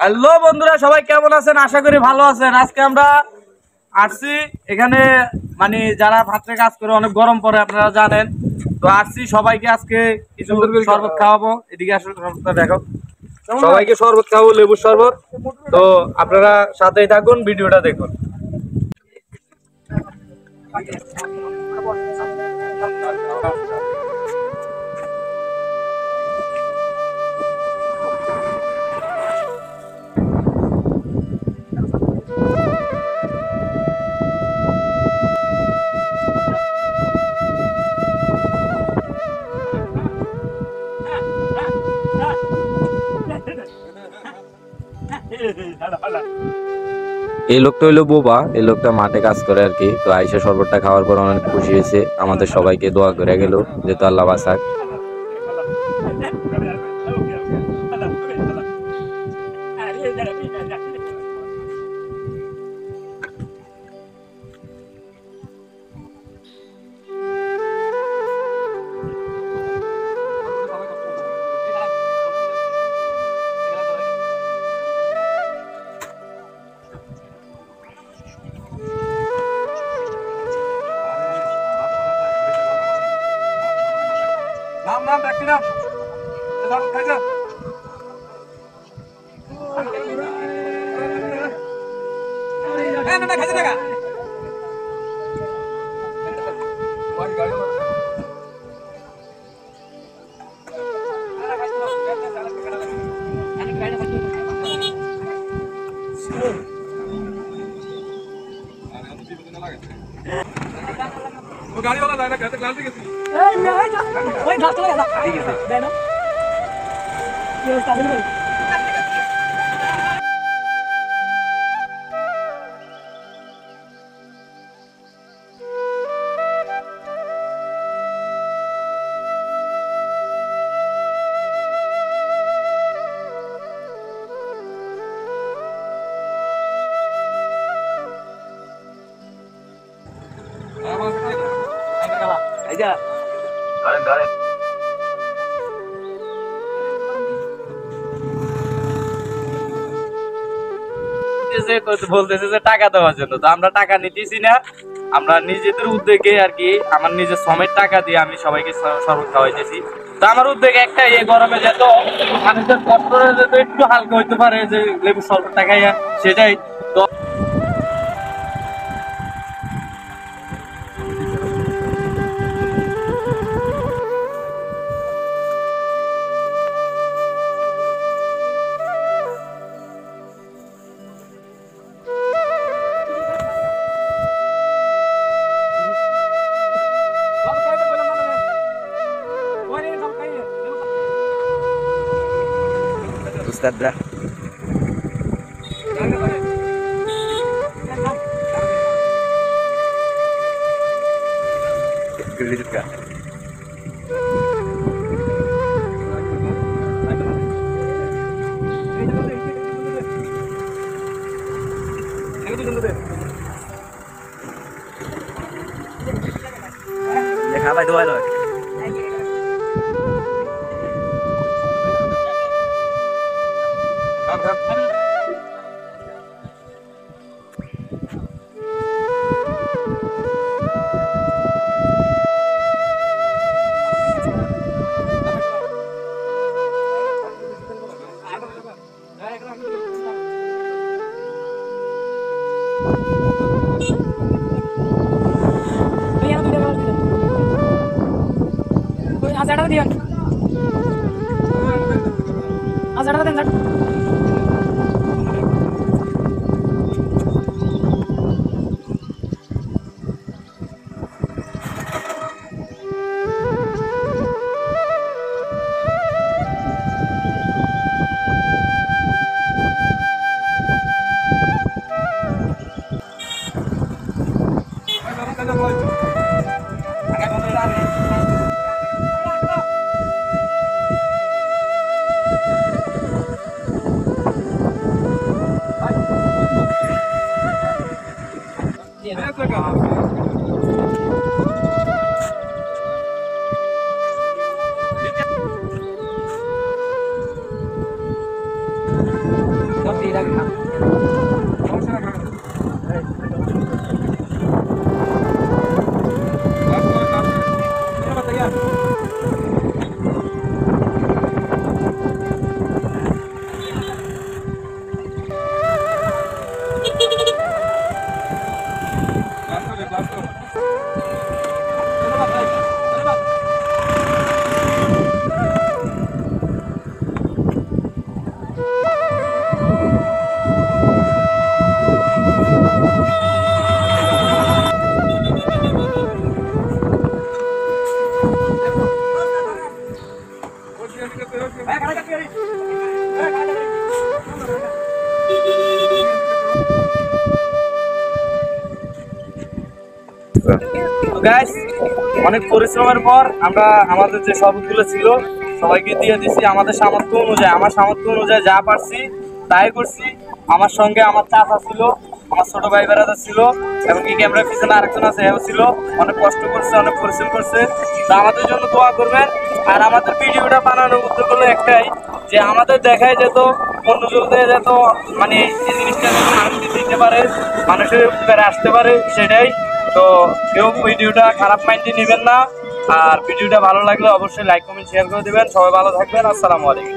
Hello বন্ধুরা, সবাই কেমন আছেন? আশা করি ভালো আছেন। আজকে আমরা আসছি এখানে, মানে যারা ভাত্রে কাজ করে অনেক গরম পড়ে আপনারা জানেন, তো আসছি সবাইকে আজকে কিছু শরবত খাওয়াবো। এদিকে আসলে শরবতটা দেখো, সবাইকে শরবত খাওয়াবো, লেবুর শরবত। তো আপনারা সাথেই থাকুন, ভিডিওটা দেখুন। এই লোকটা হইলো বোবা, এই লোকটা মাঠে কাজ করে আর কি। তো আইসা শরবতটা খাওয়ার পর অনেক খুশি হয়েছে, আমাদের সবাইকে দোয়া করে গেল যেহেতু আল্লাহ বাসাক। নাম দেখি না, খাইছে गाड़ी वाला जाएगा कहते क्लास की ए मैं जा ओए घास चला गया ठीक है देना ये उस्ताद ने আইজা গাড়ি গাড়ি বলতেছে যে টাকা দেওয়ার জন্য। তো আমরা টাকা নিতেছি না, আমরা নিজেদের উদ্যোগে আর কি, আমার নিজের শ্রমের টাকা দিয়ে আমি সবাইকে শরবত খাওয়াইতেছি। তো আমার উদ্যোগে একটা, এই গরমে যেত মানুষের কষ্ট যেত একটু হালকা হইতে পারে, যে লেবু শরবতটা খাইয়া, সেটাই। তো উস্তাদরা দেখা ভাই দোয়া লয় গাইস, অনেক পরিশ্রমের পর আমরা আমাদের যে শরবতগুলো ছিল সবাইকে দিয়ে দিছি আমাদের সামর্থ্য অনুযায়ী। আমার সামর্থ্য অনুযায়ী যা পারছি তাই করছি। আমার সঙ্গে আমার চাচা ছিল, আমার ছোট ভাই বেড়াদার ছিল, এমনকি ক্যামেরার পিছনে আরেকজন আছে, এও ছিল। অনেক কষ্ট করছে, অনেক পরিশ্রম করছে। তো আমাদের জন্য দোয়া করবেন। আর আমাদের ভিডিওটা বানানোর উদ্যোগ হলো একটাই, যে আমাদের দেখায় যেত অন্য জলতে যেত মানে এই জিনিসটা মানুষকে দিতে পারে, মানুষের উপকারে আসতে পারে, সেটাই। তো কেউ ভিডিওটা খারাপ মাইন্ডে নেবেন না। আর ভিডিওটা ভালো লাগলে অবশ্যই লাইক কমেন্ট শেয়ার করে দেবেন। সবাই ভালো থাকবেন। আসসালামু আলাইকুম।